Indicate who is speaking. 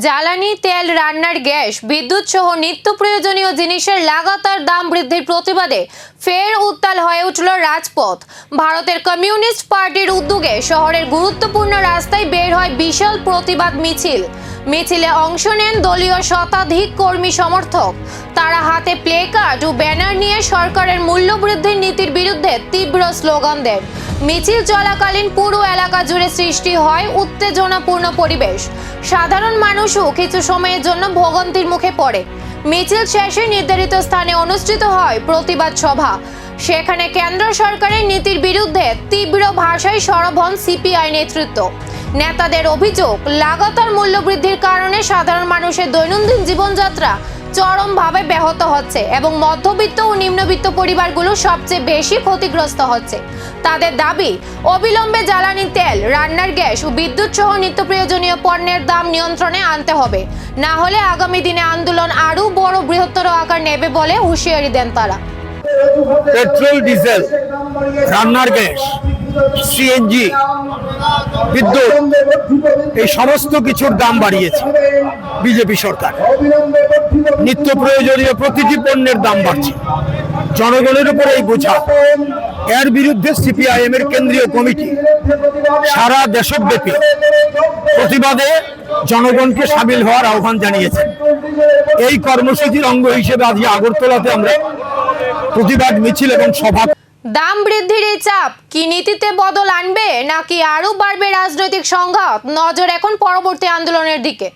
Speaker 1: জ্বালানি তেল, রান্নার গ্যাস, বিদ্যুৎ সহ নিত্য প্রয়োজনীয় জিনিসের লাগাতার দাম বৃদ্ধির প্রতিবাদে ফের উত্তাল হয়ে উঠল রাজপথ। ভারতের কমিউনিস্ট পার্টির উদ্যোগে শহরের গুরুত্বপূর্ণ রাস্তায় বের হয় বিশাল প্রতিবাদ মিছিল। মিছিলে অংশ নেন দলীয় শতাধিক কর্মী সমর্থক। তারা হাতে প্লেকার্ড ও ব্যানার নিয়ে সরকারের মূল্যবৃদ্ধির নীতির বিরুদ্ধে তীব্র স্লোগান দেন। মিছিল চলাকালীন পুরো এলাকা জুড়ে সৃষ্টি হয় উত্তেজনাপূর্ণ পরিবেশ। সাধারণ মানুষও কিছু সময়ের জন্য ভোগান্তির মুখে পড়ে। মিছিল শেষে নির্ধারিত স্থানে অনুষ্ঠিত হয় প্রতিবাদ সভা। সেখানে কেন্দ্র সরকারের নীতির বিরুদ্ধে তীব্র ভাষায় সরব হন সিপিআই নেতৃত্ব। নেতাদের অভিযোগ, লাগাতার মূল্যবৃদ্ধির কারণে সাধারণ মানুষের দৈনন্দিন জীবনযাত্রা চরমভাবে ব্যাহত হচ্ছে এবং মধ্যবিত্ত ও নিম্নবিত্ত পরিবারগুলো সবচেয়ে বেশি ক্ষতিগ্রস্ত হচ্ছে। তাদের দাবি, অবিলম্বে জ্বালানি তেল, রান্নার গ্যাস ও বিদ্যুৎ সহ নিত্য প্রয়োজনীয় পণ্যের দাম নিয়ন্ত্রণে আনতে হবে, না হলে আগামী দিনে আন্দোলন আরও বড় বৃহত্তর আকার নেবে বলে হুঁশিয়ারি দেন তারা।
Speaker 2: পেট্রোল, ডিজেল, রান্নার গ্যাস, সিএনজি, বিদ্যুৎ, এই সমস্ত কিছুর দাম বাড়িয়েছে বিজেপি সরকার। নিত্য প্রয়োজনীয় প্রতিটি পণ্যের দাম বাড়ছে, জনগণের উপর এই বোঝা। এর বিরুদ্ধে সিপিআইএম এর কেন্দ্রীয় কমিটি সারা দেশব্যাপী প্রতিবাদে জনগণকে সামিল হওয়ার আহ্বান জানিয়েছে। এই কর্মসূচির অঙ্গ হিসেবে আজ আগরতলাতে আমরা প্রতিবাদ মিছিল এবং সভা।
Speaker 1: দাম বৃদ্ধির এই চাপ কি নীতিতে বদল আনবে নাকি আরো বাড়বে রাজনৈতিক সংঘাত? নজর এখন পরবর্তী আন্দোলনের দিকে।